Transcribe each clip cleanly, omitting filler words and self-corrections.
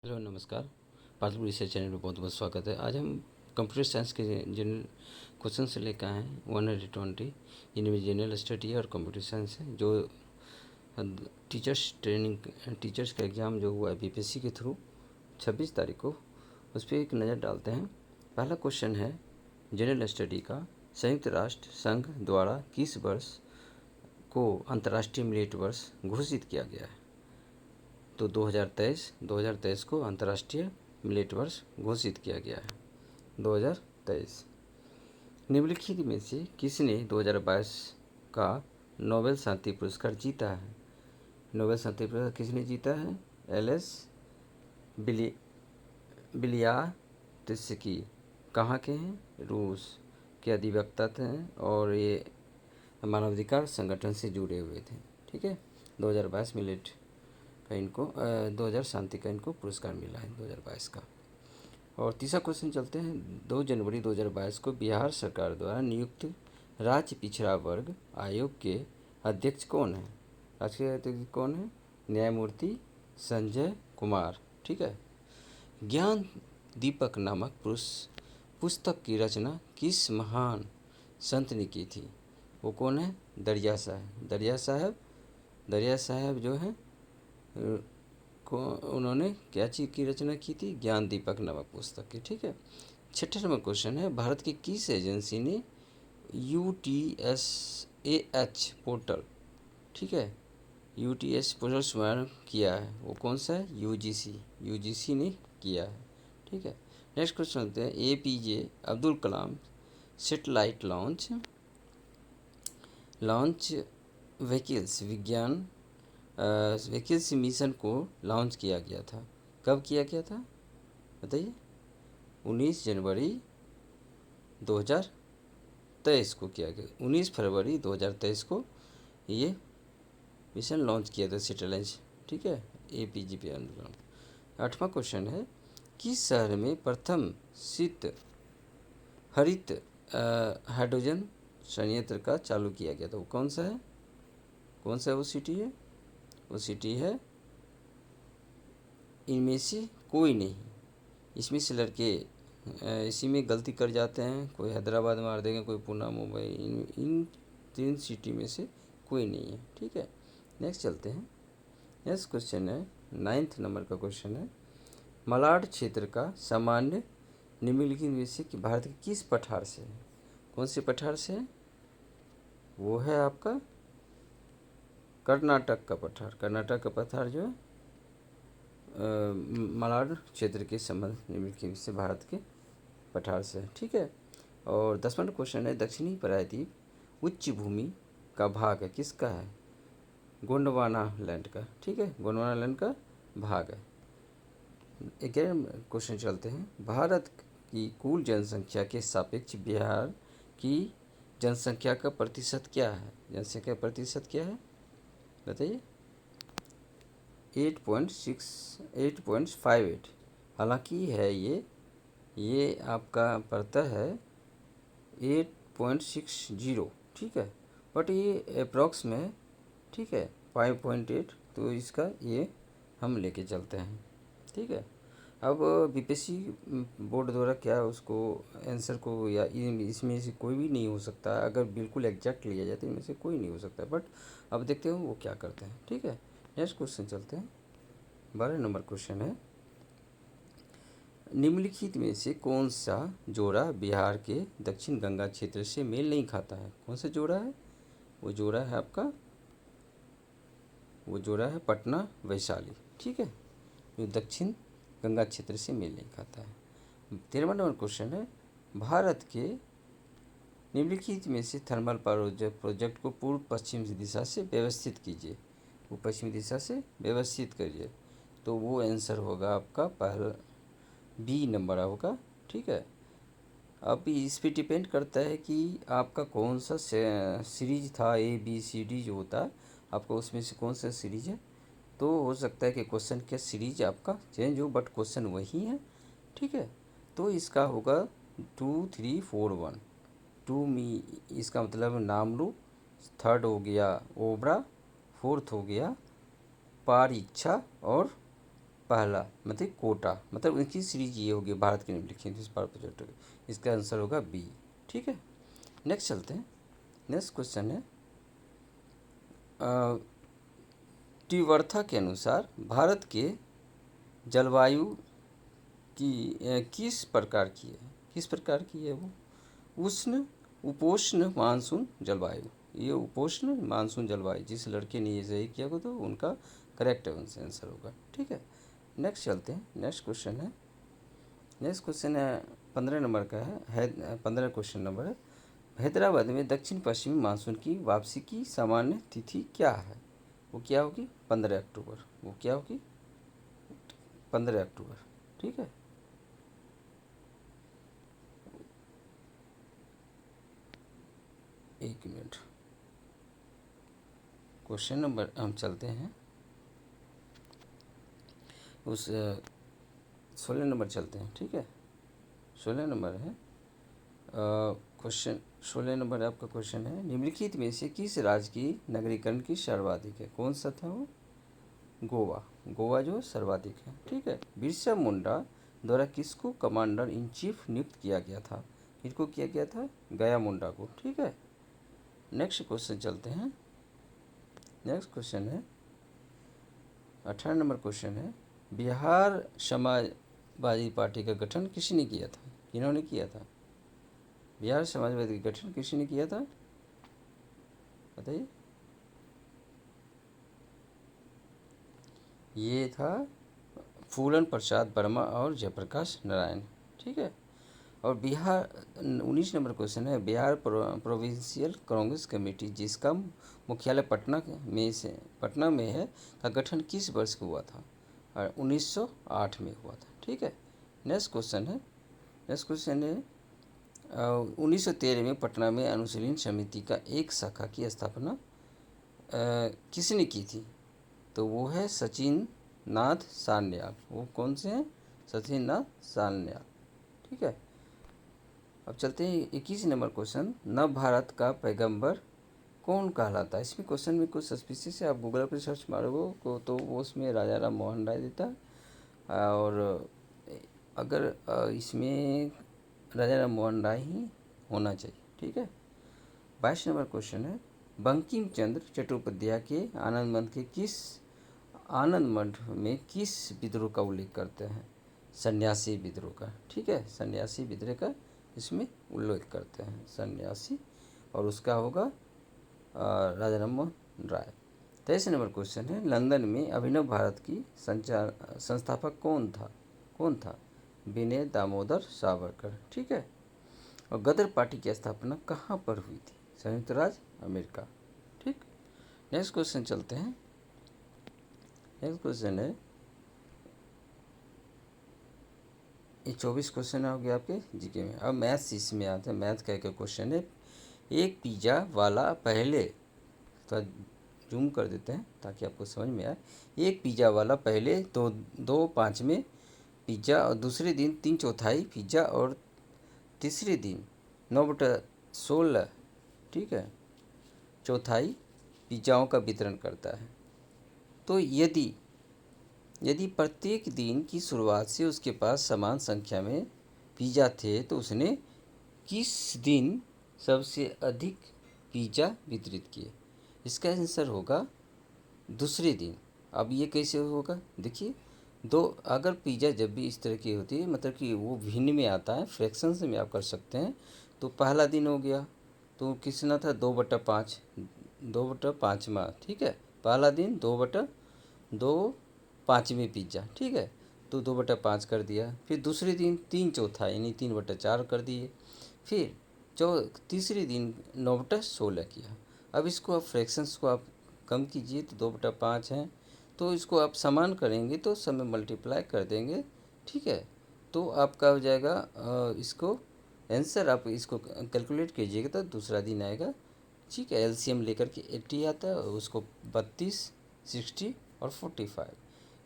Hello नमस्कार। Passbook research channel में बहुत बहुत स्वागत है। आज हम कंप्यूटर साइंस के जनरल क्वेश्चन से लेकर आए हैं 120। इनमें जनरल स्टडी और कंप्यूटर साइंस है। जो टीचर्स का एग्ज़ाम जो हुआ है बीपीएससी के थ्रू 26 तारीख को, उस पर एक नज़र डालते हैं। पहला क्वेश्चन है जनरल स्टडी का, संयुक्त राष्ट्र संघ द्वारा किस वर्ष को अंतर्राष्ट्रीय मिलेट वर्ष घोषित किया गया है? तो 2023 को अंतर्राष्ट्रीय मिलेट वर्ष घोषित किया गया है। 2023 निम्नलिखित में से किसने 2022 का नोबेल शांति पुरस्कार जीता है? नोबेल शांति पुरस्कार किसने जीता है? एल.एस. बिलियात्स्की। कहाँ के हैं? रूस के अधिवक्ता थे और ये मानवाधिकार संगठन से जुड़े हुए थे। ठीक है, 2022 मिलेट का इनको 2000 शांति का इनको पुरस्कार मिला है 2022 का। और तीसरा क्वेश्चन चलते हैं। 2 जनवरी 2022 को बिहार सरकार द्वारा नियुक्त राज्य पिछड़ा वर्ग आयोग के अध्यक्ष कौन है? राज्य के अध्यक्ष कौन है? न्यायमूर्ति संजय कुमार। ठीक है। ज्ञान दीपक नामक पुस्तक की रचना किस महान संत ने की थी? वो कौन है? दरिया साहब जो है को उन्होंने क्या चीज़ की रचना की थी? ज्ञान दीपक नामक पुस्तक की। ठीक है। छठा नंबर क्वेश्चन है, भारत की किस एजेंसी ने UTSAH पोर्टल, ठीक है, UTS पोर्टल शुभारंभ किया है? वो कौन सा है? यूजीसी ने किया है। ठीक है। नेक्स्ट क्वेश्चन होते हैं, APJ Abdul Kalam satellite launch vehicles mission को लॉन्च किया गया था। कब किया गया था बताइए? 19 जनवरी 2023 को किया गया। 19 फरवरी 2023 को ये मिशन लॉन्च किया था, सैटेलाइट। ठीक है, APJ अब्दुल कलाम। आठवां क्वेश्चन है, किस शहर में प्रथम हरित हाइड्रोजन संयंत्र का चालू किया गया था? वो कौन सा है वो सिटी है? वो सिटी है, इनमें से कोई नहीं। इसमें से लड़के इसी में गलती कर जाते हैं। कोई हैदराबाद मार देंगे, कोई पुणे, मुंबई। इन 3 सिटी में से कोई नहीं है। ठीक है। नेक्स्ट चलते हैं। नेक्स्ट क्वेश्चन है 9th नंबर का क्वेश्चन है, मलाड क्षेत्र का सामान्य निम्नलिखित में से कि भारत के किस पठार से है? कौन से पठार से है? वो है आपका कर्नाटक का पठार। कर्नाटक का पठार जो है मलाड क्षेत्र के संबंध निम्नलिखित से भारत के पठार से है। ठीक है। और 10वां क्वेश्चन है, दक्षिणी प्रायद्वीप उच्च भूमि का भाग है, किसका है? गोंडवाना लैंड का। ठीक है, गोंडवाना लैंड का भाग है। 11वां क्वेश्चन चलते हैं, भारत की कुल जनसंख्या के सापेक्ष बिहार की जनसंख्या का प्रतिशत क्या है? जनसंख्या का प्रतिशत क्या है बताइए? 8.58। हालांकि है ये आपका पड़ता है 8.60। ठीक है, बट ये अप्रॉक्स में, ठीक है, 5.8, तो इसका ये हम लेके चलते हैं। ठीक है। अब बीपीएससी बोर्ड द्वारा क्या उसको आंसर को, या इसमें से कोई भी नहीं हो सकता। अगर बिल्कुल एग्जैक्ट लिया जाए तो इनमें से कोई नहीं हो सकता, बट अब देखते हो वो क्या करते हैं। ठीक है। नेक्स्ट क्वेश्चन चलते हैं। 12 नंबर क्वेश्चन है, निम्नलिखित में से कौन सा जोड़ा बिहार के दक्षिण गंगा क्षेत्र से मेल नहीं खाता है? कौन सा जोड़ा है? वो जोड़ा है आपका, वो जोड़ा है पटना वैशाली। ठीक है, जो दक्षिण गंगा क्षेत्र से मेल नहीं खाता है। 13वां नंबर क्वेश्चन है, भारत के निम्नलिखित में से थर्मल प्रोजेक्ट को पूर्व पश्चिम दिशा से व्यवस्थित कीजिए। वो पश्चिमी दिशा से व्यवस्थित करिए, तो वो आंसर होगा आपका पहला बी नंबर होगा। ठीक है। अब इस पे डिपेंड करता है कि आपका कौन सा सीरीज था, ABCD जो होता है आपका, उसमें से कौन सा सीरीज है। तो हो सकता है कि क्वेश्चन का सीरीज आपका चेंज हो, बट क्वेश्चन वही है। ठीक है, तो इसका होगा 2 3 4 1। 2 में इसका मतलब नामरू, 3rd हो गया ओबरा, 4th हो गया पार इच्छा, और पहला मतलब कोटा, मतलब उनकी सीरीज ये होगी भारत की निम्नलिखित इस बार पर्यटक, इसका आंसर होगा बी। ठीक है, नेक्स्ट चलते हैं। नेक्स्ट क्वेश्चन है तीव्रता के अनुसार भारत के जलवायु किस प्रकार की है, किस प्रकार की है वो? उष्ण, उपोष्ण, मानसून, जलवायु। ये उपोष्ण मानसून जलवायु, जिस लड़के ने ये सही किया हो तो उनका करेक्ट आंसर होगा। ठीक है, नेक्स्ट चलते हैं। नेक्स्ट क्वेश्चन है, नेक्स्ट क्वेश्चन है 15 नंबर का है 15 क्वेश्चन नंबर है। हैदराबाद में दक्षिण पश्चिमी मानसून की वापसी की सामान्य तिथि क्या है? वो क्या होगी? 15 अक्टूबर। वो क्या होगी? 15 अक्टूबर। ठीक है, एक मिनट, क्वेश्चन नंबर हम चलते हैं उस 16 नंबर चलते हैं। ठीक है, 16 नंबर है क्वेश्चन। 16 नंबर आपका क्वेश्चन है निम्नलिखित में से किस राज्य की नगरीकरण की सर्वाधिक है? कौन सा था वो? गोवा। गोवा जो सर्वाधिक है। ठीक है, बिरसा मुंडा द्वारा किसको कमांडर इन चीफ नियुक्त किया गया था? किसको किया गया था? गया मुंडा को। ठीक है, नेक्स्ट क्वेश्चन चलते हैं। नेक्स्ट क्वेश्चन है 18 नंबर क्वेश्चन है बिहार समाजवादी पार्टी का गठन किसने किया था? किन्होंने किया था? बिहार समाजवादी का गठन किसने किया था, बताइए? ये था फूलन प्रसाद वर्मा और जयप्रकाश नारायण। ठीक है, और बिहार 19 नंबर क्वेश्चन है बिहार प्रोविंशियल कांग्रेस कमेटी, जिसका मुख्यालय पटना में है, का गठन किस वर्ष को हुआ था? 1908 में हुआ था। ठीक है, नेक्स्ट क्वेश्चन है, नेक्स्ट क्वेश्चन है 1913 में पटना में अनुशीलन समिति का एक शाखा की स्थापना किसने की थी? तो वो है सचिन नाथ सान्याल। वो कौन से हैं? सचिन नाथ सान्याल। ठीक है, अब चलते हैं 21 नंबर क्वेश्चन। नव भारत का पैगंबर कौन कहलाता है? इसमें क्वेश्चन में कुछ सस्पिशियस है, आप गूगल पर सर्च मारोगे को तो वो उसमें राजा राम मोहन राय देता है, और अगर इसमें राजा राम मोहन राय ही होना चाहिए। ठीक है, 22 नंबर क्वेश्चन है बंकिम चंद्र चट्टोपाध्याय के आनंद मठ में किस विद्रोह का उल्लेख करते हैं? सन्यासी विद्रोह का। ठीक है, सन्यासी विद्रोह का इसमें उल्लेख करते हैं, सन्यासी, और उसका होगा राजा राम मोहन राय। 23 नंबर क्वेश्चन है लंदन में अभिनव भारत की संस्थापक कौन था? कौन था? विनय दामोदर सावरकर। ठीक है, और गदर पार्टी की स्थापना कहाँ पर हुई थी? संयुक्त राज्य अमेरिका। ठीक, नेक्स्ट क्वेश्चन चलते हैं। नेक्स्ट क्वेश्चन है ये 24 क्वेश्चन हो गया आपके जीके में। अब मैथ्स इसमें आते हैं। मैथ का एक क्वेश्चन है एक पिज़्ज़ा वाला पहले, तो जूम कर देते हैं ताकि आपको समझ में आए। एक पिज़्ज़ा वाला पहले 2-5 में पिज़्ज़ा, और दूसरे दिन 3/4 पिज़्ज़ा, और तीसरे दिन 9/16, ठीक है, चौथाई पिज़्ज़ाओं का वितरण करता है। तो यदि प्रत्येक दिन की शुरुआत से उसके पास समान संख्या में पिज़्ज़ा थे तो उसने किस दिन सबसे अधिक पिज़्ज़ा वितरित किए? इसका आंसर होगा दूसरे दिन। अब ये कैसे होगा? देखिए, दो, अगर पिज़्ज़ा जब भी इस तरह की होती है, मतलब कि वो भिन्न में आता है, फ्रैक्शंस में आप कर सकते हैं। तो पहला दिन हो गया तो कितना था? 2/5, 2/5वां। ठीक है, पहला दिन 2/2 पिज़्ज़ा। ठीक है, तो 2/5 कर दिया। फिर दूसरे दिन 3/4 यानी 3/4 कर दिए। फिर तीसरे दिन 9/16 किया। अब इसको आप फ्रैक्शंस को आप कम कीजिए तो 2/5 हैं, तो इसको आप समान करेंगे तो सब में मल्टीप्लाई कर देंगे। ठीक है, तो आपका हो जाएगा इसको आंसर, आप इसको कैलकुलेट कीजिएगा तो दूसरा दिन आएगा। ठीक है, एलसीएम लेकर के 80 आता है, उसको 32, 60 और 45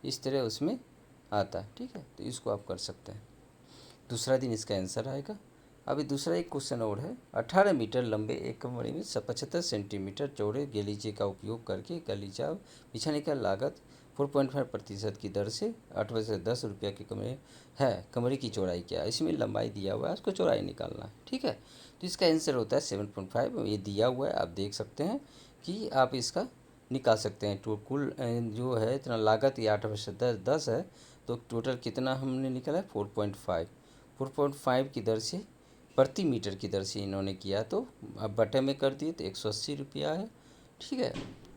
इस तरह उसमें आता है। ठीक है, तो इसको आप कर सकते हैं, दूसरा दिन इसका आंसर आएगा। अभी दूसरा एक क्वेश्चन और है 18 मीटर लंबे एक कमरे में 75 सेंटीमीटर चौड़े गलीचे का उपयोग करके गलीचा बिछाने का लागत 4.5% की दर से 8 से 10 रुपया के कमरे है। कमरे की चौड़ाई क्या है, इसमें लंबाई दिया हुआ है, उसको चौड़ाई निकालना है। ठीक है, तो इसका आंसर होता है 7.5। ये दिया हुआ है, आप देख सकते हैं कि आप इसका निकाल सकते हैं। तो कुल जो है इतना लागत, ये 8 से 10 है, तो टोटल कितना हमने निकाला है 4.5। 4.5 की दर से प्रति मीटर की दर से इन्होंने किया, तो अब बटे में कर दिए तो 180 रुपया है। ठीक है,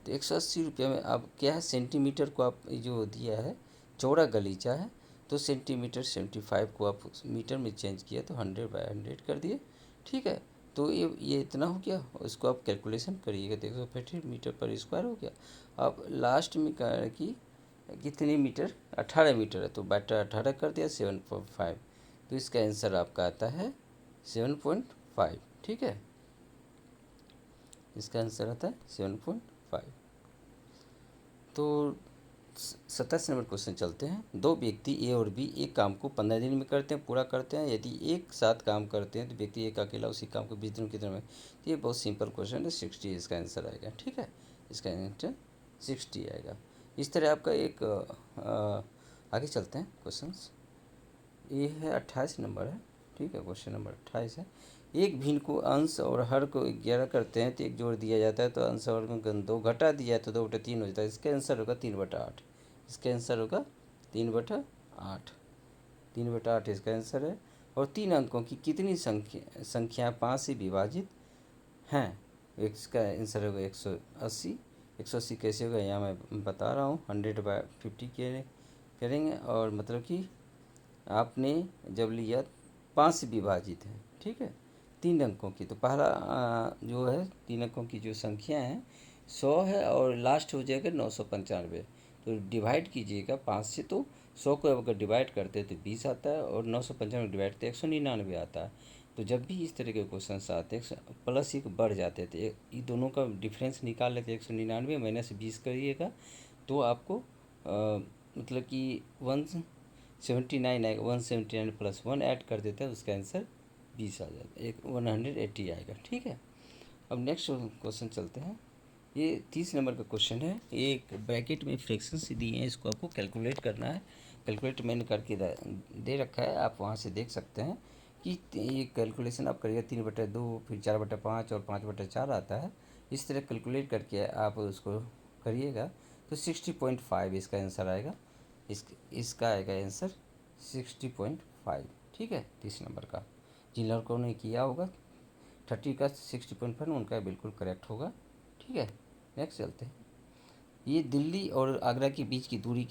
तो 180 रुपया में अब क्या है, सेंटीमीटर को आप जो दिया है, चौड़ा गलीचा है, तो सेंटीमीटर 75 को आप मीटर में चेंज किया तो 100/100 कर दिए। ठीक है, तो ये इतना हो गया। इसको आप कैलकुलेशन करिएगा, देखो 50 मीटर पर स्क्वायर हो गया। अब लास्ट में कह रहा है कि कितने मीटर, 18 मीटर है, तो बटा 18 कर दिया 7.5। तो इसका आंसर आपका आता है 7.5। ठीक है, इसका आंसर आता है 7.5। तो 27 नंबर क्वेश्चन चलते हैं। दो व्यक्ति ए और बी एक काम को 15 दिन में करते हैं, पूरा करते हैं। यदि एक साथ काम करते हैं तो व्यक्ति एक अकेला उसी काम को 20 दिन कितने में। तो ये बहुत सिंपल क्वेश्चन है, 60 इसका आंसर आएगा। ठीक है, इसका आंसर 60 आएगा। इस तरह आपका एक आगे चलते हैं क्वेश्चंस। ये है 28 नंबर है। ठीक है, क्वेश्चन नंबर 28 है। एक भिन्न को अंश और हर को 11 करते हैं तो एक जोड़ दिया जाता है, तो अंश और में 2 घटा दिया तो 2/3 हो जाता है। इसका आंसर होगा 3/8। इसका आंसर होगा 3/8। 3/8 इसका आंसर है। और 3 अंकों की कितनी संख्या 5 से विभाजित हैं। इसका आंसर होगा 180। 180 कैसे होगा यहाँ मैं बता रहा हूँ, 100/50 करेंगे। और मतलब कि आपने जब लिया 5 से विभाजित है। ठीक है, 3 अंकों की, तो पहला जो है 3 अंकों की जो संख्या है 100 है, और लास्ट हो जाएगा 995। तो डिवाइड कीजिएगा 5 से, तो 100 को अगर डिवाइड करते हैं तो 20 आता है, और 995 डिवाइड तो 199 आता है। तो जब भी इस तरह के क्वेश्चन आते हैं प्लस एक बढ़ जाते हैं, तो ये दोनों का डिफरेंस निकाल लेते हैं। 199 माइनस 20 करिएगा तो आपको मतलब कि 179 आएगा। 179 प्लस 1 ऐड कर देता है, उसका आंसर 20 आ जाता है, 180 आएगा। ठीक है, अब नेक्स्ट क्वेश्चन चलते हैं। ये 30 नंबर का क्वेश्चन है। एक ब्रैकेट में फ्रैक्शंस दिए हैं, इसको आपको कैलकुलेट करना है। कैलकुलेट मैंने करके दे रखा है, आप वहाँ से देख सकते हैं कि ये कैलकुलेशन आप करिएगा। 3/2, फिर 4/5 और 5/4 आता है। इस तरह कैलकुलेट करके आप उसको करिएगा तो 60.5 इसका आंसर आएगा। इसका आएगा आंसर 60.5। ठीक है, 30 नंबर का। जिन लड़कों ने किया होगा 30 का 60.5 उनका बिल्कुल करेक्ट होगा। ठीक है, नेक्स्ट चलते हैं। ये दिल्ली और आगरा के बीच की दूरी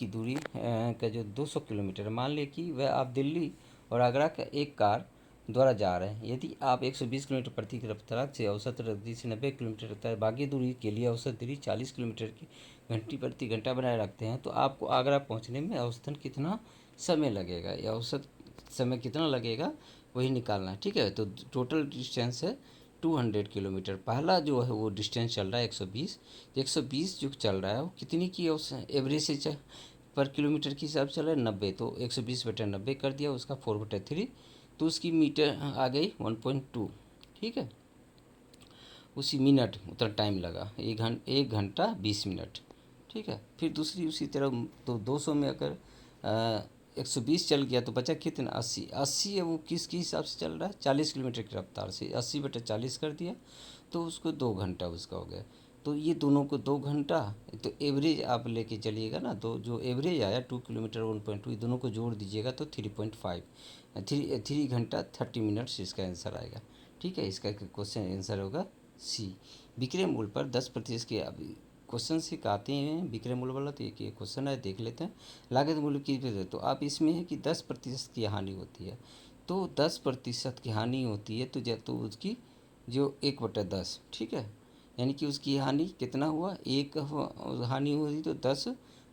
का जो 200 किलोमीटर है, मान लें कि वह आप दिल्ली और आगरा का एक कार द्वारा जा रहे हैं। यदि आप 120 किलोमीटर प्रति की रफ्तार से औसत रफ्तार से 90 किलोमीटर रफ्तार है, बाकी दूरी के लिए औसत दूरी 40 किलोमीटर की घंटी प्रति घंटा बनाए रखते हैं, तो आपको आगरा पहुंचने में औसतन कितना समय लगेगा, या औसत समय कितना लगेगा वही निकालना है। ठीक है, तो टोटल डिस्टेंस है 200 किलोमीटर। पहला जो है वो डिस्टेंस चल रहा है 120। 120 जो चल रहा है वो कितनी की एवरेज से पर किलोमीटर के हिसाब से चल रहा है 90, तो 120/90 कर दिया, उसका 4/3, तो उसकी मीटर आ गई 1.2। ठीक है, उसी मिनट उतना टाइम लगा, 1 घंटा 20 मिनट। ठीक है, फिर दूसरी उसी तरह, तो 200 में अगर 120 चल गया तो बचा कितना 80। 80 है वो किसके हिसाब से चल रहा है, 40 किलोमीटर की रफ्तार से, 80/40 कर दिया तो उसको 2 घंटा उसका हो गया। तो ये दोनों को 2 घंटा, तो एवरेज आप लेके चलिएगा ना, तो जो एवरेज आया 2 किलोमीटर 1.2, ये दोनों को जोड़ दीजिएगा तो 3.5, 3 घंटा 30 मिनट्स इसका आंसर आएगा। ठीक है, इसका क्वेश्चन आंसर होगा सी। विक्रय मूल्य पर 10% के क्वेश्चन से आते हैं विक्रय मूल्य वाला, तो एक क्वेश्चन है, देख लेते हैं। लागत मूल्य की, तो आप इसमें है कि 10% की हानि होती है, तो 10% की हानि होती है, तो उसकी जो 1/10। ठीक है, यानी कि उसकी हानि कितना हुआ, एक हानि हुई तो 10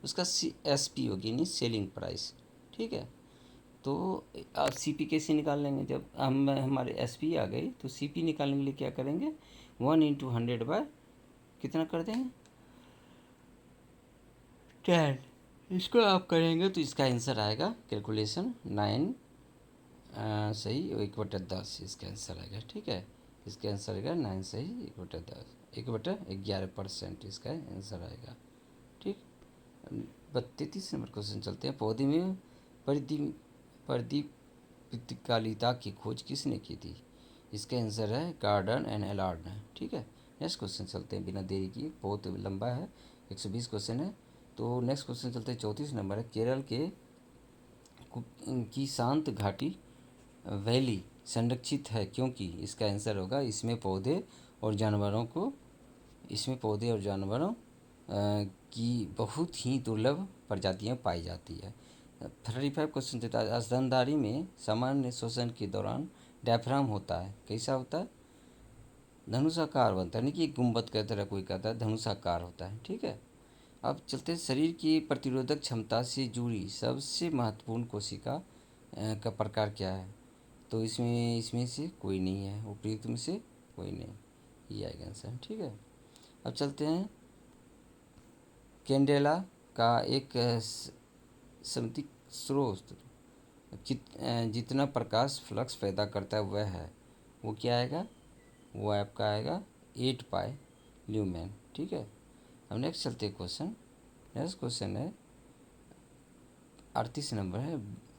उसका SP होगी, यानी सेलिंग प्राइस। ठीक है, तो आप CP कैसे निकाल लेंगे, जब हमारे SP आ गई तो CP निकालने के लिए क्या करेंगे, 1/100 कितना कर देंगे 10। इसको आप करेंगे तो इसका आंसर आएगा कैलकुलेशन 9 सही 1/10 इसका आंसर आएगा। ठीक है, इसका आंसर आएगा 9 सही 1/10, 1/11% इसका आंसर आएगा। ठीक, 33 नंबर क्वेश्चन चलते हैं। पौधे में प्रदीप्तिकालिता की खोज किसने की थी? इसका आंसर है गार्डन एंड एलार्ड ने। ठीक है, नेक्स्ट क्वेश्चन चलते हैं बिना देरी की, बहुत लंबा है, 120 क्वेश्चन है। तो नेक्स्ट क्वेश्चन चलते हैं, 34 नंबर है। केरल के की शांत घाटी वैली संरक्षित है क्योंकि? इसका आंसर होगा इसमें पौधे और जानवरों की बहुत ही दुर्लभ प्रजातियां पाई जाती है। 35 क्वेश्चन देता है। स्तनधारी में सामान्य श्वसन के दौरान डायफ्राम होता है, कैसा होता है? धनुषाकार बनता है, यानी कि गुंबद की तरह कोई कहता है, धनुषाकार होता है। ठीक है, अब चलते हैं। शरीर की प्रतिरोधक क्षमता से जुड़ी सबसे महत्वपूर्ण कोशिका का प्रकार क्या है? तो इसमें से कोई नहीं है, उपयुक्त में से कोई नहीं, ये आएगा आंसर। ठीक है, अब चलते हैं। कैंडेला का एक समतिक स्रोत जितना प्रकाश फ्लक्स पैदा करता है वह है, वो क्या आएगा? वो आपका आएगा 8 पाई ल्यूमेन। ठीक है, अब नेक्स्ट चलते हैं क्वेश्चन। नेक्स्ट क्वेश्चन है 38 नंबर है।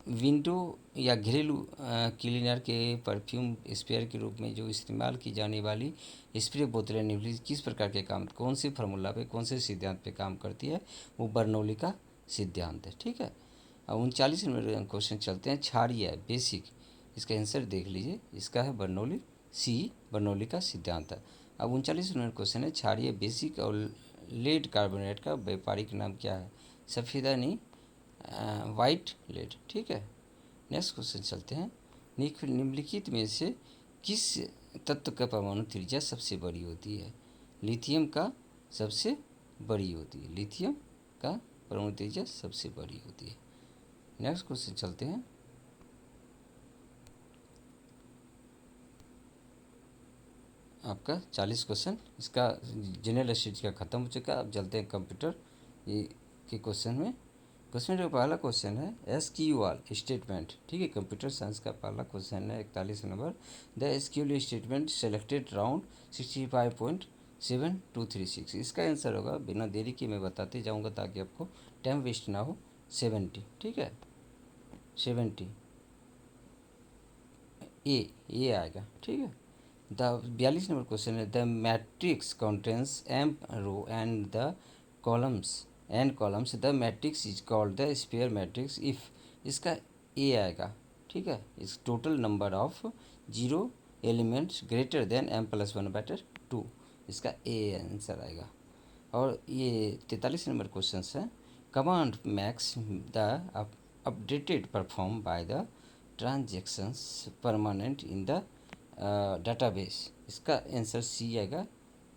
विंडो या घरेलू क्लीनर के परफ्यूम स्प्रे के रूप में जो इस्तेमाल की जाने वाली स्प्रे बोतलें निम्नलिखित किस प्रकार के काम, कौन से फार्मूला पे, कौन से सिद्धांत पे काम करती है? वो बर्नौली का सिद्धांत है। ठीक है, अब 39 नंबर क्वेश्चन चलते हैं। क्षारीय बेसिक, इसका आंसर देख लीजिए, इसका है बर्नौली, सी बर्नौली का सिद्धांत है। अब 39 नंबर क्वेश्चन है। क्षारीय बेसिक और लेड कार्बोनेट का व्यापारिक नाम क्या है? सफ़ेदा नहीं, वाइट लेड। ठीक है, नेक्स्ट क्वेश्चन चलते हैं। निम्नलिखित में से किस तत्व का परमाणु त्रिज्या सबसे बड़ी होती है? लिथियम का सबसे बड़ी होती है, लिथियम का परमाणु त्रिज्या सबसे बड़ी होती है। नेक्स्ट क्वेश्चन चलते हैं। आपका 40 क्वेश्चन, इसका जनरल स्टडीज का ख़त्म हो चुका है। अब चलते हैं कंप्यूटर ये के क्वेश्चन में। क्वेश्चन का पहला क्वेश्चन है एसक्यूएल स्टेटमेंट। ठीक है, कंप्यूटर साइंस का पहला क्वेश्चन है 41 number. The SQL statement selected round 65.7236। इसका आंसर होगा, बिना देरी के मैं बताते जाऊंगा ताकि आपको टाइम वेस्ट ना हो, 70। ठीक है, 70 ए आएगा। ठीक है, द 42 नंबर क्वेश्चन है the matrix contains m row and the columns the matrix is called the square matrix if. इसका ए आएगा। ठीक है, इस total number of 0 elements greater than m+1/2, इसका ए आंसर आएगा। और ये 43 नंबर क्वेश्चन है। Command makes the updated perform by the transactions permanent in the database. इसका आंसर सी आएगा,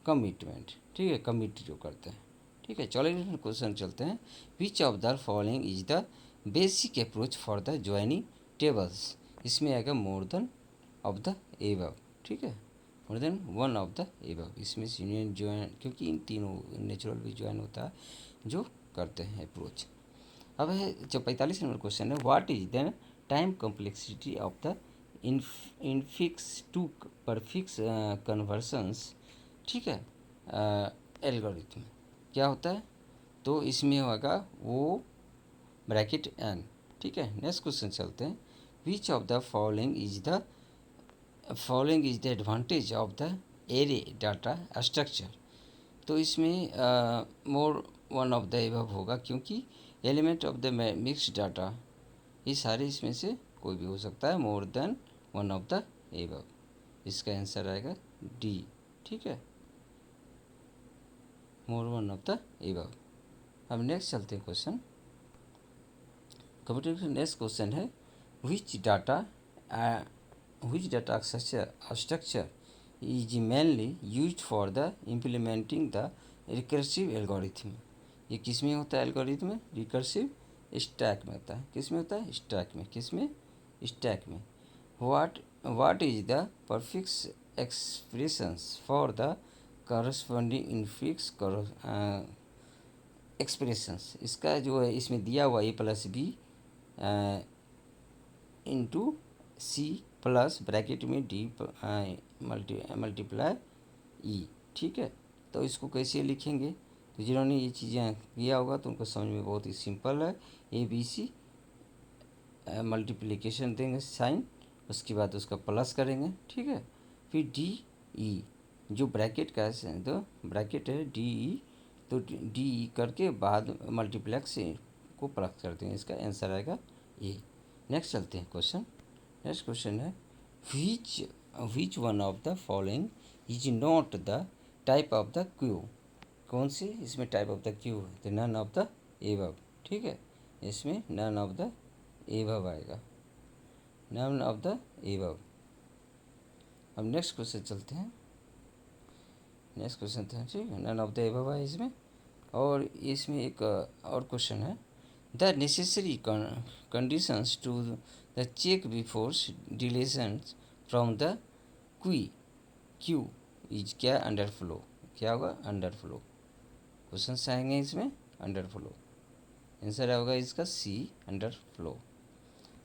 कमिटमेंट। ठीक है, कमिट जो करते हैं। ठीक है, 44 क्वेश्चन चलते हैं। Which of the following is the basic approach for the joining tables? इसमें आएगा more than of the above. ठीक है, more than one of the above, इसमें यूनियन ज्वाइन, क्योंकि इन तीनों नेचुरल भी ज्वाइन होता है जो करते हैं अप्रोच। अब है जो 45 नंबर क्वेश्चन है। What is the time complexity of the infix to prefix conversions? ठीक है, एल्गोरिथम क्या होता है? तो इसमें होगा वो ब्रैकेट एन। ठीक है, नेक्स्ट क्वेश्चन चलते हैं। Which of the following is the advantage of the array data structure? तो इसमें more one of the above होगा, क्योंकि element of the mixed data, ये सारे इसमें से कोई भी हो सकता है, more than one of the above. इसका आंसर आएगा डी। ठीक है, more one of the above. अब नेक्स्ट चलते हैं क्वेश्चन। कंप्यूटर नेक्स्ट क्वेश्चन है which data structure is mainly used for the implementing the recursive algorithm? ये किस में होता है एल्गोरिथम? रिकर्सिव स्टैक में होता है। किस में होता है? स्टैक में। किस में? स्टैक में। what is the prefix expressions for the corresponding infix expressions? इसका जो है इसमें दिया हुआ a+b into c plus bracket में डी मल्टीप्लाई ई। ठीक है, तो इसको कैसे लिखेंगे? तो जिन्होंने ये चीज़ें किया होगा तो उनको समझ में बहुत ही सिंपल है। ABC मल्टीप्लिकेशन देंगे साइन, उसके बाद उसका प्लस करेंगे, ठीक है। फिर DE जो ब्रैकेट का है, तो ब्रैकेट है DE, तो DE करके बाद मल्टीप्लेक्स को प्लस करते हैं, इसका आंसर आएगा ए। नेक्स्ट चलते हैं क्वेश्चन। नेक्स्ट क्वेश्चन है which one of the following is not the type of the Q. कौन सी इसमें टाइप ऑफ द क्यू है, तो नन ऑफ द एबव, ठीक है। इसमें नन ऑफ द एबव आएगा, नन ऑफ द एबव। अब नेक्स्ट क्वेश्चन चलते हैं। नेक्स्ट क्वेश्चन था, ठीक है, नन ऑफ द एबव है इसमें। और इसमें एक और क्वेश्चन है, the necessary conditions to the check before deletion from the queue is क्या, अंडर फ्लो। क्या होगा, अंडर फ्लो। क्वेश्चन आएंगे इसमें अंडर फ्लो, आंसर होगा इसका सी, अंडर फ्लो।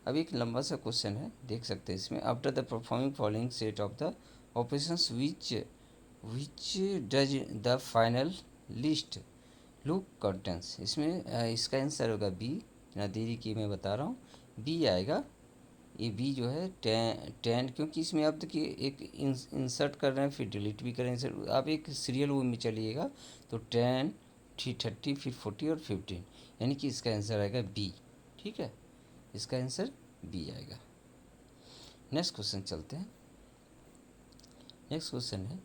अब एक लंबा सा क्वेश्चन है, देख सकते हैं इसमें। After the performing following set of the operations which does the final list look contents. इसमें इसका आंसर होगा बी। ना देरी की मैं बता रहा हूँ, बी आएगा। ये बी जो है टेन, क्योंकि इसमें आप देखिए एक इंसर्ट कर रहे हैं, फिर डिलीट भी करें। इंसर्ट आप एक सीरियल वो में चलिएगा, तो 10 फिर 30 फिर 40 और 15, यानी कि इसका आंसर आएगा बी, ठीक है। इसका आंसर बी आएगा। नेक्स्ट क्वेश्चन चलते हैं। नेक्स्ट क्वेश्चन है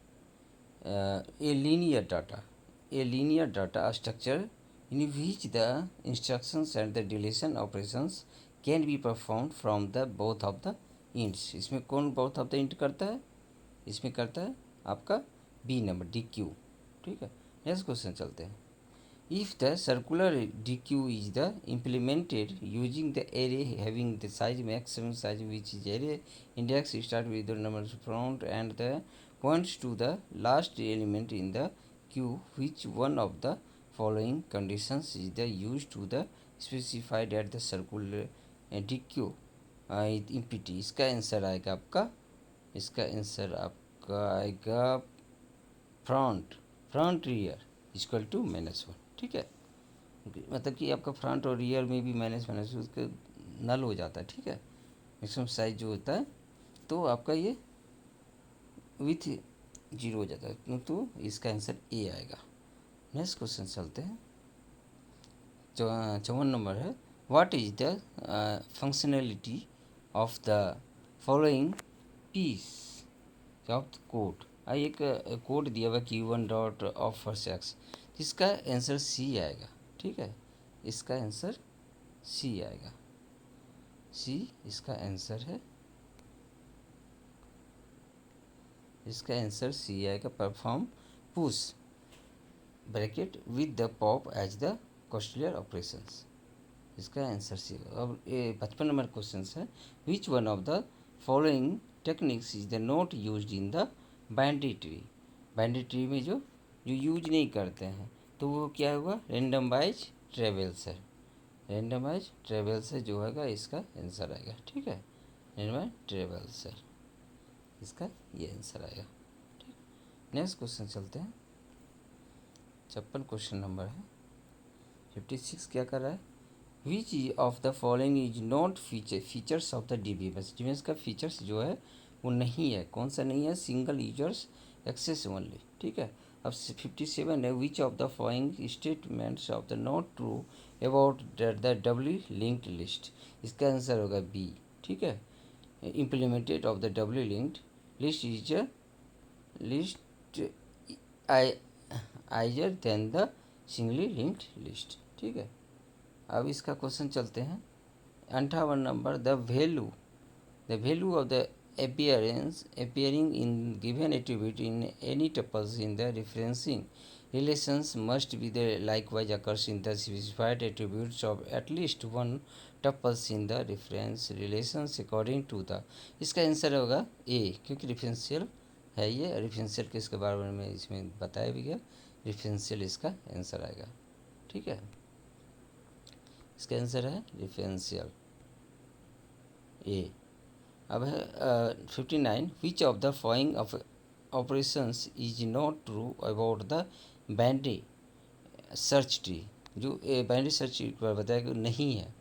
a linear data structure in which the instructions and the deletion operations can be perform from the both of the ends. इसमें कौन बोथ ऑफ द इंट करता है, इसमें करता है आपका बी नंबर DQ, ठीक है। नेक्स्ट क्वेश्चन चलते हैं। If the circular DQ is the implemented using the array having the size maximum size which is array index start with the number front and the points to the last element in the queue, which one of the following conditions is the used to the specified at the circular DQ EPT। इसका answer आएगा आपका, इसका answer आपका आएगा front rear equal to -1, ठीक है। मतलब कि आपका फ्रंट और रियर में भी माइनस उसके नल हो जाता है, ठीक है। मैक्सिमम साइज जो होता है, तो आपका ये विथ 0 हो जाता है, तो इसका आंसर ए आएगा। नेक्स्ट क्वेश्चन चलते हैं। 54 नंबर है, what is the functionality of the following piece of code. एक कोड दिया हुआ Q1 डॉट ऑफर सेक्स, इसका आंसर सी आएगा, ठीक है। इसका आंसर सी आएगा, सी इसका आंसर है, इसका आंसर सी आएगा। Perform push bracket with the pop as the costlier operations, इसका आंसर सी। अब ये 55 नंबर क्वेश्चन है, which one of the following techniques is the not use in the binary tree. Binary tree में जो use नहीं करते हैं, तो वो क्या होगा, रेंडमाइज ट्रेवल्सर। रेंडमाइज ट्रेवल्सर जो होगा इसका आंसर आएगा, ठीक है। रेंडमाइज ट्रेवल्सर, इसका ये आंसर आएगा, ठीक। नेक्स्ट क्वेश्चन चलते हैं। 56 क्वेश्चन नंबर है। 56 क्या कर रहा है, which of the following is not features of the DBMS। DBMS का फीचर्स जो है वो नहीं है, कौन सा नहीं है, सिंगल यूजर्स एक्सेस ओनली, ठीक है। अब 57 है, which of the following statements of the not true about the doubly linked list. इसका आंसर होगा बी, ठीक है। Implemented of the doubly linked list is list easier than the singly linked list, ठीक है। अब इसका क्वेश्चन चलते हैं। 58 number, the value of the appearing in given attribute in any tuples in the referencing relations must be the likewise occurs in the specified attributes of at least one tuples in the reference relations according to the। इसका answer होगा ए, क्योंकि referential है ये। Referential के इसके बारे में इसमें बताया भी गया, रेफरेंशियल इसका आंसर आएगा, ठीक है। इसका आंसर है रेफरेंशियल ए। अब है 59, विच of the following of operations is not true about the binary search tree, जो बाइनरी सर्च ट्री पर बताया कि नहीं है,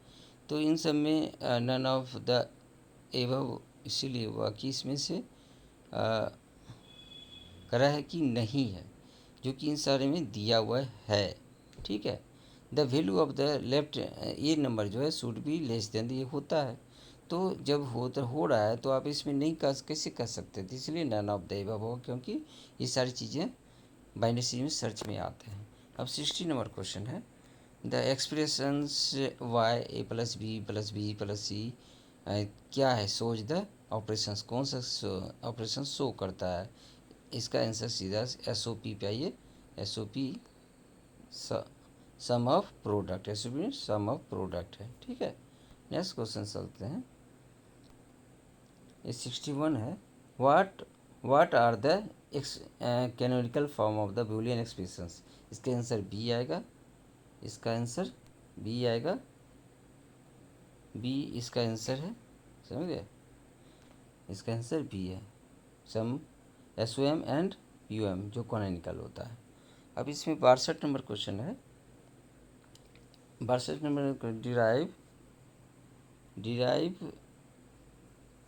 तो इन सब में नन ऑफ द एबव इसीलिए हुआ कि इसमें से करा है कि नहीं है, जो कि इन सारे में दिया हुआ है। ठीक है, the value of the left ये नंबर जो है शुड बी लेस देन, ये होता है, तो जब हो रहा है तो आप इसमें नहीं कर कैसे कर सकते थे, इसलिए नन ऑफ द एबव होगा, क्योंकि ये सारी चीज़ें बाइनरी में सर्च में आते हैं। अब 60 नंबर क्वेश्चन है, the expressions Y A plus B plus C क्या है, सोच द ऑपरेशंस, कौन सा ऑपरेशन शो करता है। इसका आंसर सीधा एस ओ पी पे आइए, S O P sum of product, S O P sum of product है। ठीक है, नेक्स्ट क्वेश्चन चलते हैं, ये 61 है, what what are the canonical form of the Boolean expressions. इसका आंसर बी आएगा, इसका आंसर बी आएगा, बी इसका आंसर है, समझ गए, इसका आंसर बी है, sum S O M and U M जो कैनोनिकल होता है। अब इसमें 62 नंबर क्वेश्चन है, 62 number derive derive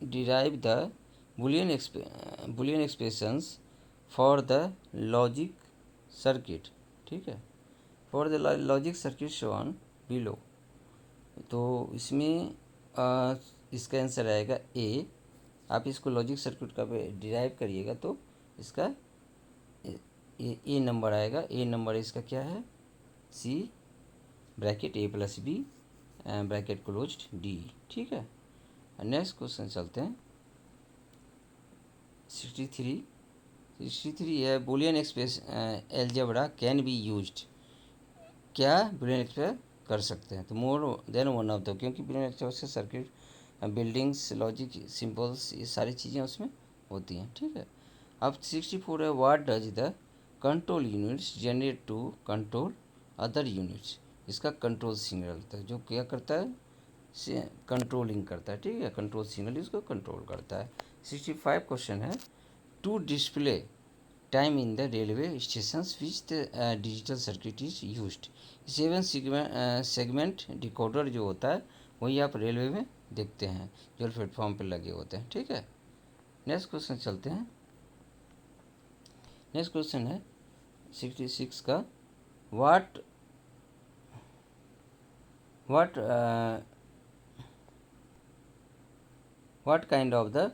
derive the Boolean expressions for the logic circuit. ठीक है, for the logic circuit shown below, तो इसमें इसका आंसर आएगा ए। आप इसको लॉजिक सर्किट का डिराइव करिएगा तो इसका ए नंबर आएगा, ए नंबर इसका क्या है, C bracket A plus B bracket closed D. ठीक है, नेक्स्ट क्वेश्चन चलते हैं, 63 है, Boolean express algebra can be used, क्या बुलियन एक्सप्रेस कर सकते हैं, तो more than one of the, क्योंकि बुलियन एक्सप्रेस से सर्किट बिल्डिंग्स लॉजिक सिंबल्स ये सारी चीज़ें उसमें होती हैं। ठीक है, अब 64 है, what does the control units generate to control other units. इसका कंट्रोल सिग्नल होता है जो क्या करता है, से कंट्रोलिंग करता है। ठीक है, कंट्रोल सिग्नल इसको कंट्रोल करता है। 65 क्वेश्चन है, to display time in the railway stations which the digital circuit is used. 7 segment decoder जो होता है वही आप रेलवे में देखते हैं जो प्लेटफॉर्म पर लगे होते हैं। ठीक है, नेक्स्ट क्वेश्चन चलते हैं, नेक्स्ट क्वेश्चन है 66 का, what what what kind of the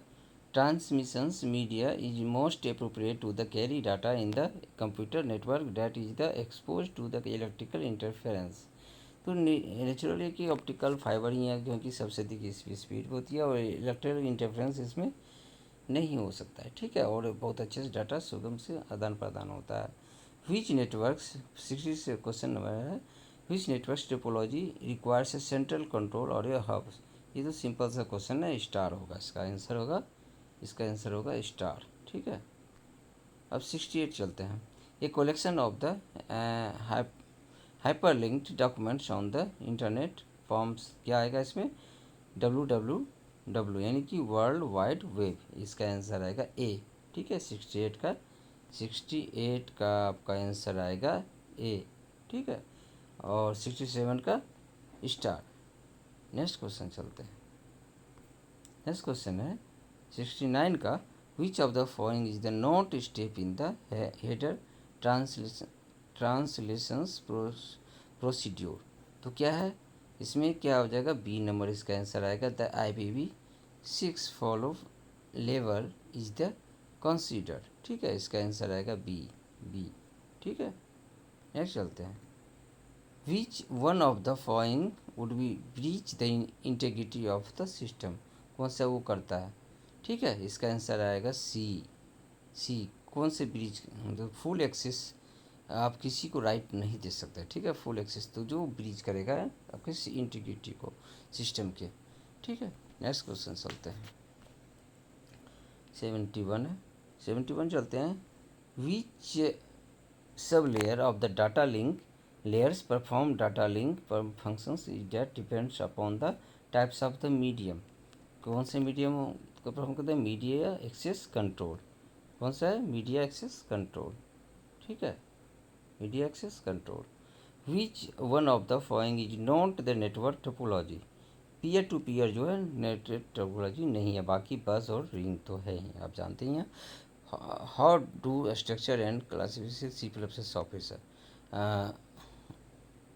transmissions media is most appropriate to the carry data in the computer network that is the exposed to the electrical interference। तो naturally कि optical fibre ही है, क्योंकि सबसे अधिक इसकी speed होती है और इलेक्ट्रिकल इंटरफेरेंस इसमें नहीं हो सकता है। ठीक है, और बहुत अच्छे से डाटा सुगम से आदान प्रदान होता है। विच नेटवर्क्स 60 से क्वेश्चन नंबर है, which networks topology requires a central control और ए हब। ये तो सिंपल सा क्वेश्चन है, स्टार होगा इसका आंसर होगा, इसका आंसर होगा स्टार। ठीक है, अब 68 चलते हैं, a collection of the hyperlinked documents on the internet forms, क्या आएगा इसमें, www यानी कि वर्ल्ड वाइड वेब, इसका आंसर आएगा ए। ठीक है, 68 का आपका आंसर आएगा ए। ठीक है, और 67 का स्टार। नेक्स्ट क्वेश्चन चलते हैं, नेक्स्ट क्वेश्चन है 69 का, विच of the following is the not step in the header translations procedure. तो क्या है, इसमें क्या हो जाएगा, बी नंबर इसका आंसर आएगा, the IPv6 follow level is the considered. ठीक है, इसका आंसर आएगा बी। ठीक है, नेक्स्ट चलते हैं, विच one of the following would be breach the integrity of the system, कौन सा वो करता है। ठीक है, इसका आंसर आएगा सी कौन से ब्रीच, मतलब फुल एक्सेस आप किसी को राइट नहीं दे सकते। ठीक है, फुल एक्सेस तो जो ब्रीच करेगा आपके इंटीग्रिटी को सिस्टम के। ठीक है, नेक्स्ट क्वेश्चन चलते हैं, 71 है, 71 चलते हैं, which sub layer of the data link layers perform data link functions that depends upon the types of the medium। कौन से मीडियम को परफॉर्म करते हैं, मीडिया एक्सेस कंट्रोल, कौन सा है, मीडिया एक्सेस कंट्रोल। ठीक है, media access control. Which one of the following is not the network topology. Peer to peer जो है नेटवर्क टोपोलॉजी नहीं है, बाकी बस और रिंग तो है ही, आप जानते ही हैं। How do structure and classification C plus officer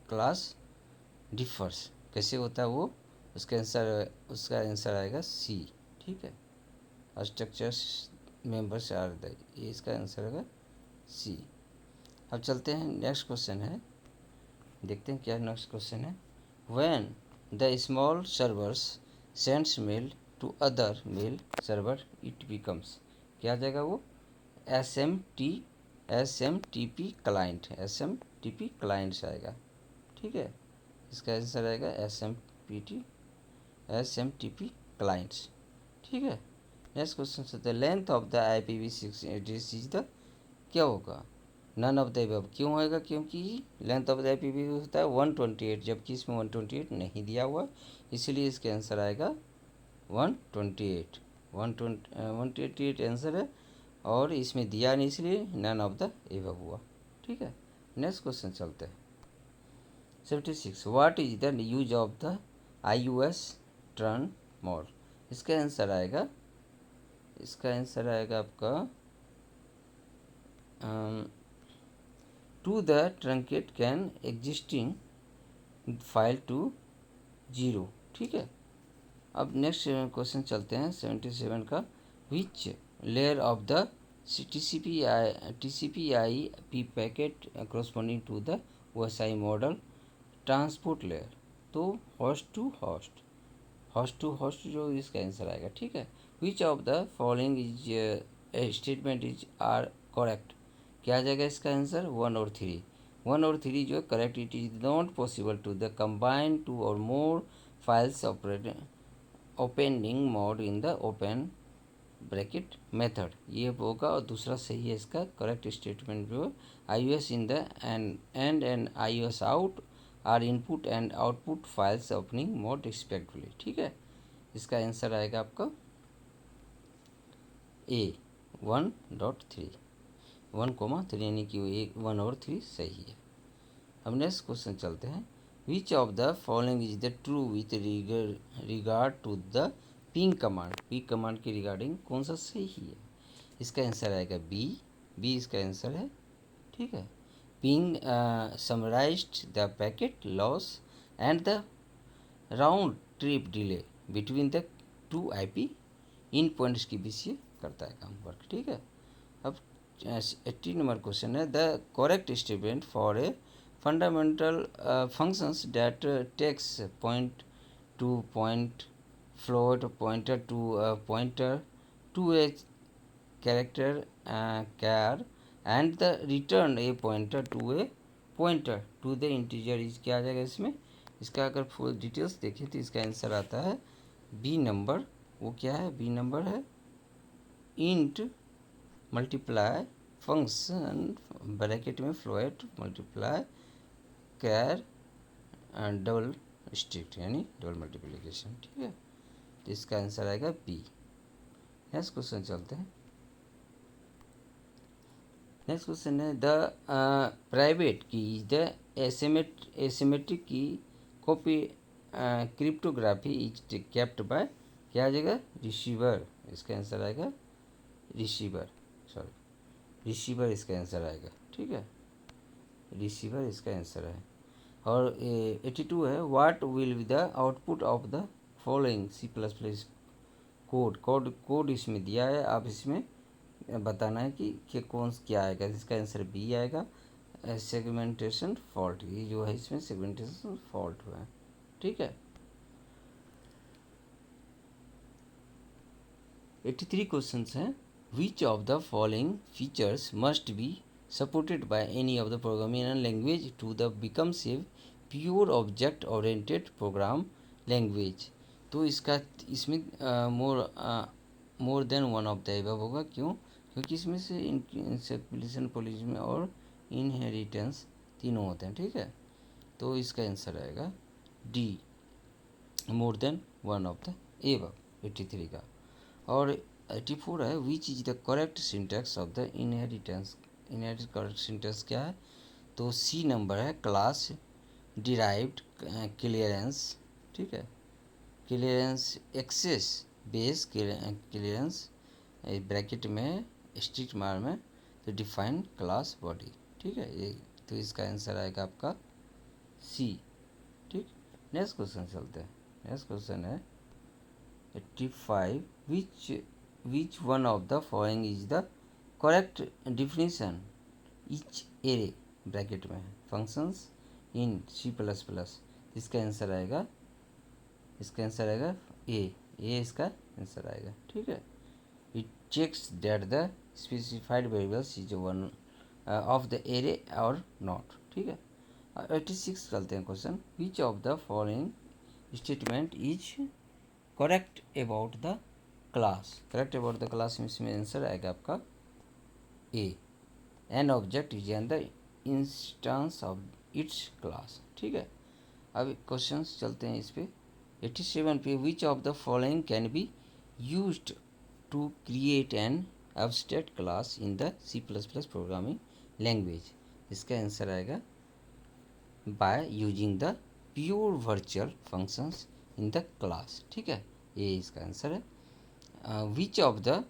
class differs, कैसे होता है वो, उसका आंसर आएगा सी। ठीक है, स्ट्रक्चर्स मेंबर्स आर द, ये इसका आंसर आएगा सी। अब चलते हैं, नेक्स्ट क्वेश्चन है, देखते हैं क्या नेक्स्ट क्वेश्चन है। When the small servers sends mail to other mail server it becomes, क्या आ जाएगा वो, S M T P client आएगा। ठीक है, इसका आंसर आएगा S M T P clients. ठीक है, नेक्स्ट क्वेश्चन से the length of the IPv6 address is the, क्या होगा, नन ऑफ द अबव। क्यों होएगा, क्योंकि लेंथ ऑफ द IPv होता है 128, जबकि इसमें 128 नहीं दिया हुआ, इसीलिए इसके आंसर आएगा 128। 128 आंसर है, और इसमें दिया नहीं, इसलिए नन ऑफ द एबव हुआ। ठीक है, नेक्स्ट क्वेश्चन चलते हैं। 76 what is the use of the iOS turn mode, इसका आंसर आएगा, आपका to the truncate can existing file to zero. ठीक है, अब नेक्स्ट क्वेश्चन चलते हैं 77 का। Which layer of the TCP IP packet corresponding to the OSI model transport layer, तो होस्ट टू होस्ट जो इसका आंसर आएगा। ठीक है, which of the following is statement is are correct, क्या आ जाएगा इसका आंसर, 1 और 3 जो correct, it is not possible to the combine 2 और more files operating opening mode in the open bracket method, ये होगा, और दूसरा सही है इसका करेक्ट स्टेटमेंट जो iOS in the and iOS out are input and output files opening mode respectively. ठीक है, इसका आंसर आएगा आपका A 1.3, 1,3 यानी कि 1 और 3 सही है। अब नेक्स्ट क्वेश्चन चलते हैं। Which of the following is the true with regard to the ping command के रिगार्डिंग कौन सा सही है, इसका आंसर आएगा बी इसका आंसर है। ठीक है, ping summarised the packet loss and the round trip delay between the 2 IP in points के बीच ये करता है काम वर्क। ठीक है, अब 80 नंबर क्वेश्चन है। The correct statement for a fundamental functions that takes point to point float pointer to a character char and the return a pointer to the integer is, क्या आ जाएगा इसमें, इसका अगर फुल डिटेल्स देखें तो इसका आंसर आता है बी नंबर। वो क्या है, बी नंबर है इंट मल्टीप्लाई फंक्शन ब्रैकेट में फ्लोट मल्टीप्लाई कैर डबल स्ट्रिक्ट यानी डबल मल्टीप्लिकेशन। ठीक है, तो इसका आंसर आएगा बी। नेक्स्ट क्वेश्चन चलते हैं। नेक्स्ट क्वेश्चन है द प्राइवेट की द एसिमेट्रिक की copy cryptography is kept bye, क्या आ जाएगा, रिसीवर, इसका आंसर आएगा रिसीवर इसका आंसर आएगा। ठीक है, रिसीवर इसका आंसर है। और 82 है what will be the output of the following C++ code इसमें दिया है, आप इसमें बताना है कि कौन क्या आएगा, इसका आंसर बी आएगा, सेगमेंटेशन फॉल्ट, ये जो है इसमें सेगमेंटेशन फॉल्ट हुआ है। ठीक है, 83 क्वेश्चंस हैं। Which of the following features must be supported by any of the programming language to the becomes a pure object oriented program language, तो इसका इसमें more than one of the above होगा। क्यों, क्योंकि इसमें से इंसेप्लिशन पॉलिज्म और इनहेरिटेंस तीनों होते हैं। ठीक है, तो इसका आंसर आएगा D more than one of the above 83 का। और 84 है which is the correct syntax of the inheritance correct syntax क्या है, तो सी नंबर है क्लास डिराइव्ड क्लियरेंस, ठीक है, clearance access base clearance bracket में स्ट्रिक्ट मार में तो डिफाइन क्लास बॉडी, ठीक है, ये तो इसका आंसर आएगा आपका सी। ठीक, नेक्स्ट क्वेश्चन चलते हैं। नेक्स्ट क्वेश्चन है 85, which one of the following is the correct definition each array bracket में functions in C plus plus. इसका आंसर आएगा, इसका आंसर आएगा ए इसका आंसर आएगा, ठीक है। It checks that the specified variables is one of the array और नॉट, ठीक है। 86 चलते हैं question, which of the following statement is correct about the class. Correct about the class में इसमें आंसर आएगा आपका A, an object is an the instance of its class, ठीक है। अब क्वेश्चंस चलते हैं इस पे 87 पे, which of the following can be used to create an abstract class in the C plus plus programming language. इसका आंसर आएगा by using the pure virtual functions in the class, ठीक है, ये इसका आंसर है। विच ऑफ द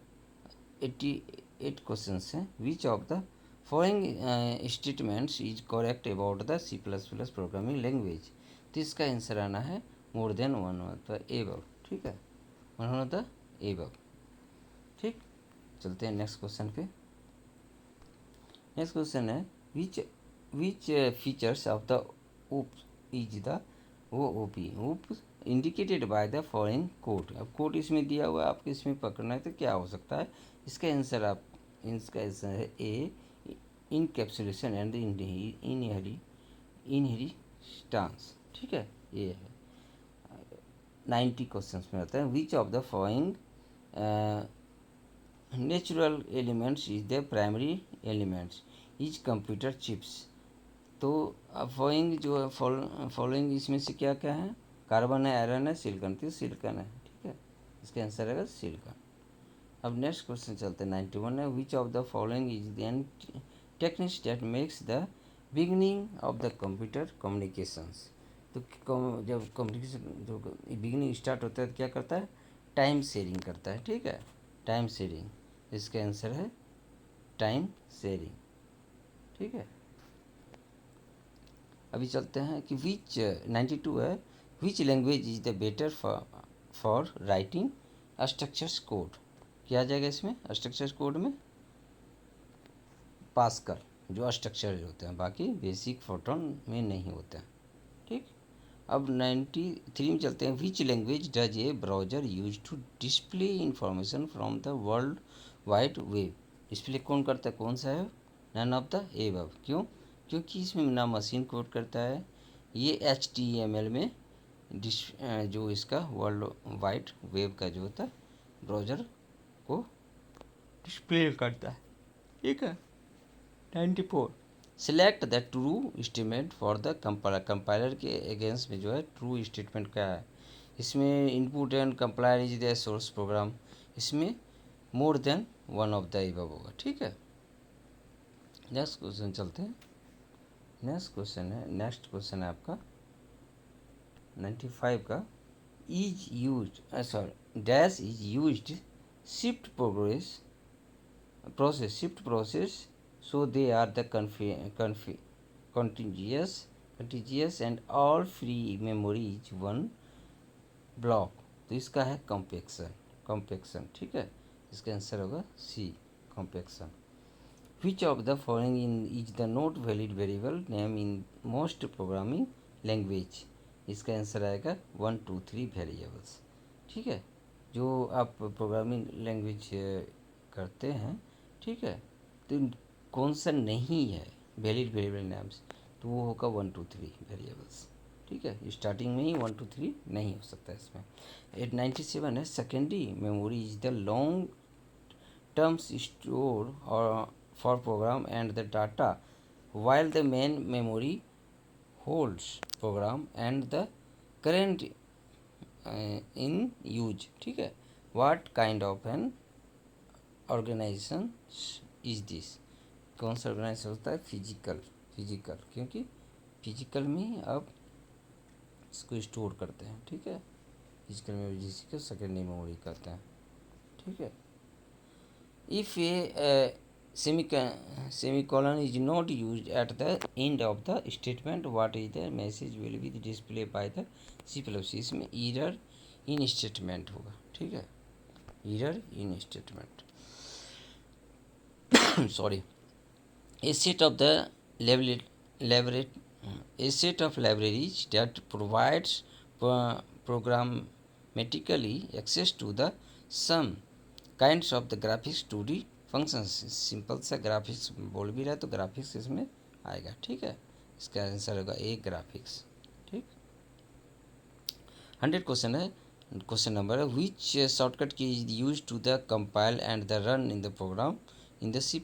88 क्वेश्चंस हैं, which of the following statements is correct about the C plus plus programming language. तो इसका आंसर आना है more than one of the above, ठीक है, वन ऑफ द एबव, ठीक। चलते हैं नेक्स्ट क्वेश्चन पे। नेक्स्ट क्वेश्चन है which features of the OOP is the OP OOP indicated by the following code. अब कोड इसमें दिया हुआ है, आपको इसमें पकड़ना है तो क्या हो सकता है। इसका आंसर है ए, इनकैप्सुलेशन एंड इनहेरिटेंस, ठीक है, ये है। 90 क्वेश्चन में आता है, which of the following natural elements is the primary elements is computer chips. तो अब फॉलोइंग जो है फॉलोइंग इसमें से क्या क्या है, कार्बन है, आयरन है, सिलिकॉन, तो सिलिकॉन है, ठीक है, इसका आंसर है सिलिकॉन। अब नेक्स्ट क्वेश्चन चलते हैं 91 है, which of the following is the techniques that makes the beginning of the computer communications. तो जब कम्युनिकेशन जो बिगनिंग स्टार्ट होता है तो क्या करता है, टाइम शेयरिंग करता है, ठीक है, टाइम शेयरिंग, इसका आंसर है टाइम शेयरिंग, ठीक है। अभी चलते हैं कि विच 92 है, which language is the better for writing structures code. क्या आ जाएगा इसमें स्ट्रक्चर्स कोड में, पास्कल जो स्ट्रक्चर होते हैं, बाकी बेसिक फोटोन में नहीं होते हैं, ठीक। अब 93 में चलते हैं, which language does a browser use to display information from the world wide web. Display कौन करता है, कौन सा है, नन ऑफ द एबव। क्यों, क्योंकि इसमें ना मशीन कोड करता है, ये HTML में जो इसका वर्ल्ड वाइड वेब का जो होता है ब्राउज़र को डिस्प्ले करता है, ठीक है। 94, select the true statement for the compiler के अगेंस्ट में जो है ट्रू स्टेटमेंट क्या है, इसमें input and compiler is the source program, इसमें more than one of the above होगा, ठीक है। नेक्स्ट क्वेश्चन चलते हैं। नेक्स्ट क्वेश्चन है आपका 95 का, is use dash is used shift process so they are the contiguous and all free memory is one block। तो इसका है कॉम्पेक्शन, ठीक है, इसका आंसर होगा C, compaction. Which of the following is the not valid variable name in most programming language. इसका answer आएगा 1 2 3 variables, ठीक है, जो आप प्रोग्रामिंग लैंग्वेज करते हैं, ठीक है, तो कौन सा नहीं है वैलिड वेरिएबल नेम्स, तो वो होगा 1 2 3 वेरिएबल्स, ठीक है, स्टार्टिंग में ही 1 2 3 नहीं हो सकता इसमें। 97 है, secondary memory is the long terms store और for program and the data while the main memory holds program and the current in use, ठीक है। what kind of an organization is this, कौन सा ऑर्गेनाइजेशन होता है, physical physical, क्योंकि physical में आप इसको स्टोर करते हैं, ठीक है। फिजिकल मेमोरी जिसको सेकेंडरी मेमोरी कहते हैं, ठीक है। If A semicolon is not used at the end of the statement, what is the message will be displayed by the C++? इसमें error in statement होगा, ठीक है, error in statement sorry. A set of the library a set of libraries that provides programmatically access to the some kinds of the graphics 2D functions. Simple सा graphics बोल भी रहा है तो graphics इसमें आएगा, ठीक है। इसका आंसर होगा ए ग्राफिक्स, ठीक। 100 क्वेश्चन है। क्वेश्चन नंबर है which shortcut key is use to the compile and the run in the program in the C++।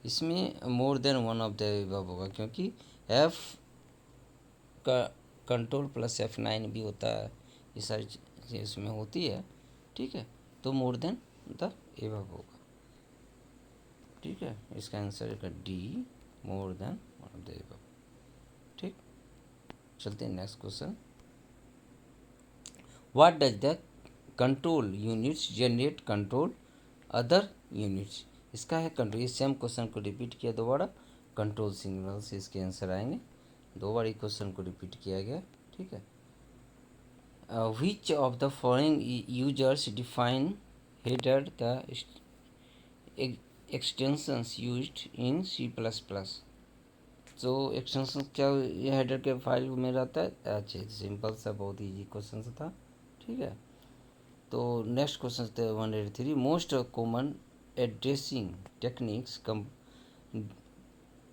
इसमें more than one of the above होगा, क्योंकि एफ का कंट्रोल प्लस F9 भी होता है, ये सारी चीज़ें इसमें होती है, ठीक है। तो मोर देन द अबव होगा, ठीक है। इसका आंसर है D, more than one of the above, ठीक। चलते हैं next question. What does the control units generate control other units. इसका है कंट्रोल, इस सेम क्वेश्चन को रिपीट किया दोबारा, कंट्रोल सिग्नल से इसके आंसर आएंगे। दो बार एक क्वेश्चन को रिपीट किया गया, ठीक है। Which of the following users define header the extensions used in C++। तो एक्सटेंशन क्या ये हेडर के फाइल में रहता है। अच्छा, सिंपल सा बहुत इजी क्वेश्चन था, ठीक है। तो नेक्स्ट क्वेश्चन थे 183 most common addressing techniques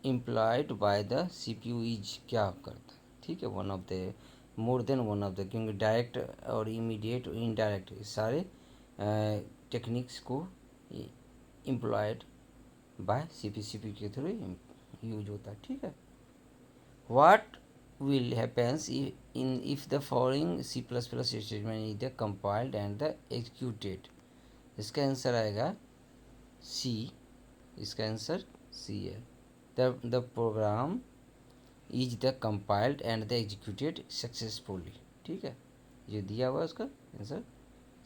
employed by the CPU is क्या करता है, ठीक है। One of the more than one of the, क्योंकि डायरेक्ट और इमीडिएट और इनडायरेक्ट सारे टेक्निक्स को इम्प्लॉयड बाय CPU के थ्रू यूज होता है, ठीक है। What will happens if the following C++ statement is the compiled and the executed। इसका आंसर आएगा C, इसका आंसर C है। the program is the compiled and the executed successfully, ठीक है। ये दिया हुआ है उसका आंसर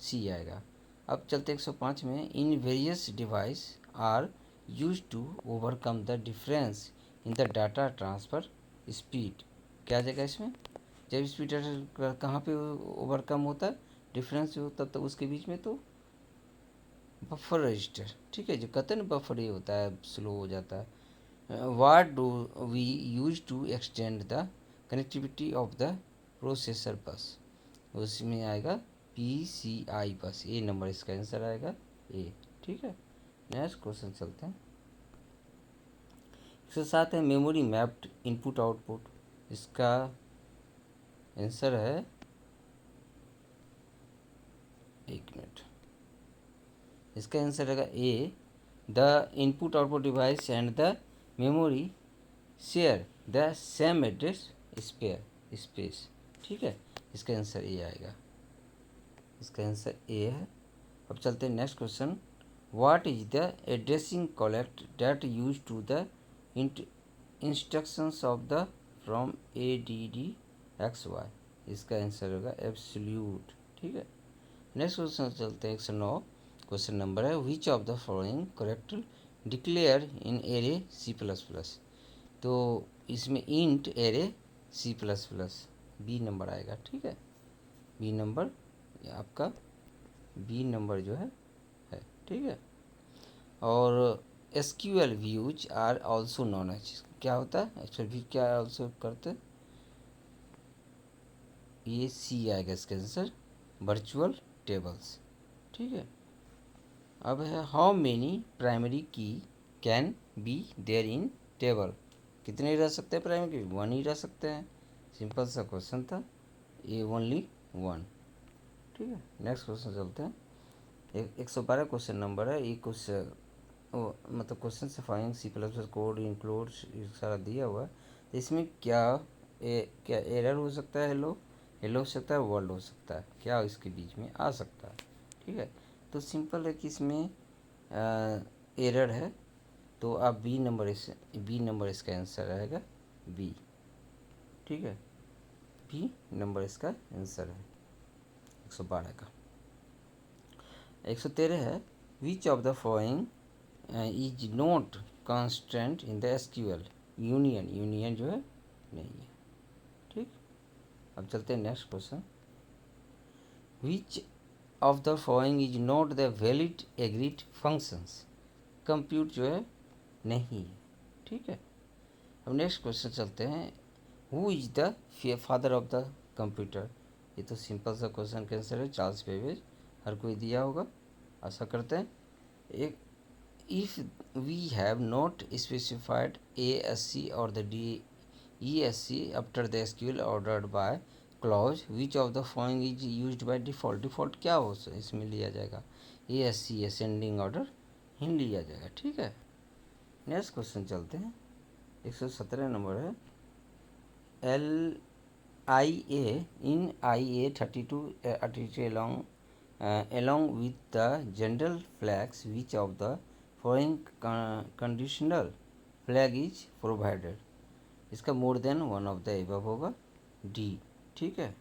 C आएगा। अब चलते 105 में in various device are use to overcome the difference in the data transfer speed. क्या जगह इसमें, जब स्पीड डाटा कहाँ पे ओवरकम होता है, डिफरेंस होता है तो उसके बीच में तो बफर रजिस्टर, ठीक है। जो कहते हैं ना बफर ये होता है, स्लो हो जाता है। What do we use to extend the connectivity of the processor bus. उसमें आएगा PCI बस, ए नंबर इसका आंसर आएगा ए, ठीक है। नेक्स्ट क्वेश्चन चलते हैं। इसके साथ है मेमोरी मैप्ड इनपुट आउटपुट। इसका आंसर है, एक मिनट, इसका आंसर रहेगा A the input output device and the memory share the same address space, ठीक है। इसका आंसर ए आएगा, इसका आंसर ए है। अब चलते हैं next question. What is the addressing collect date use to the instructions of the from ADD XY। इसका आंसर होगा एब्सोल्यूट, ठीक है। नेक्स्ट क्वेश्चन चलते हैं 109 क्वेश्चन नंबर है which of the following correct declare in array C++। तो इसमें int array C++ B number आएगा, ठीक है। बी नंबर आपका बी नंबर जो है, ठीक है। और SQL views are also known as, क्या होता है SQL व्यू, क्या ऑल्सो करते हैं, ये सी आएगा इसका आंसर, वर्चुअल टेबल्स, ठीक है। अब है how many primary key can be there in table. कितने रह सकते हैं प्राइमरी की, वन ही रह सकते हैं। सिंपल सा क्वेश्चन था, ये ओनली वन, ठीक है। नेक्स्ट क्वेश्चन चलते हैं। 112 क्वेश्चन नंबर है। ये कुछ मतलब क्वेश्चन से फाइंग C++ कोड इंक्लूड सारा दिया हुआ है। तो इसमें क्या एरर हो सकता है, हेलो हो सकता है, वर्ल्ड हो सकता है, क्या इसके बीच में आ सकता है, ठीक है। तो सिंपल है कि इसमें एरर है, तो आप बी नंबर इसका आंसर आएगा बी। ठीक है, बी नंबर इसका आंसर है 112 का। 113 है, which of the following is not constant in the SQL. Union जो है नहीं है। ठीक, अब चलते हैं next question. Which of the following is not the valid agreed functions. Compute जो है नहीं है। ठीक है, अब नेक्स्ट क्वेश्चन चलते हैं। Who is the father of the computer. ये तो सिंपल सा क्वेश्चन का आंसर है चार्ल्स बेबेज, हर कोई दिया होगा, आशा करते हैं। एक, if we have not specified ASC और the DESC after the SQL ordered by clause, which of the following is used by default. Default क्या हो इसमें लिया जाएगा, ASC असेंडिंग ऑर्डर ही लिया जाएगा। ठीक है, नेक्स्ट क्वेश्चन चलते हैं। 117 नंबर है, LIA in IA-32 along with the general flags, which of the following conditional flag is provided। इसका more than one of the above होगा, डी। ठीक है,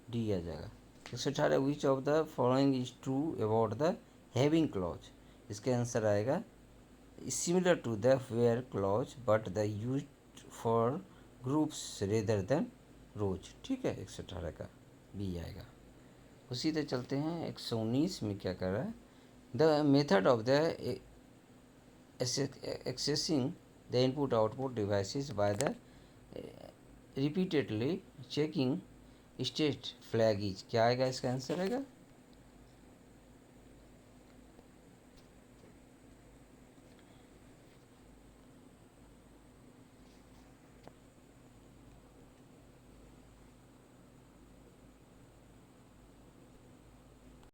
डी आ जाएगा। 118, which of the following is true about the having clause. इसका answer आएगा similar to the where clause but the use for groups rather than rows. ठीक है, 118 का बी आएगा। उसी तरह चलते हैं 119 में क्या कर रहा है, the method of the accessing the input output devices by the repeatedly checking state flag is. क्या आएगा इसका आंसर आएगा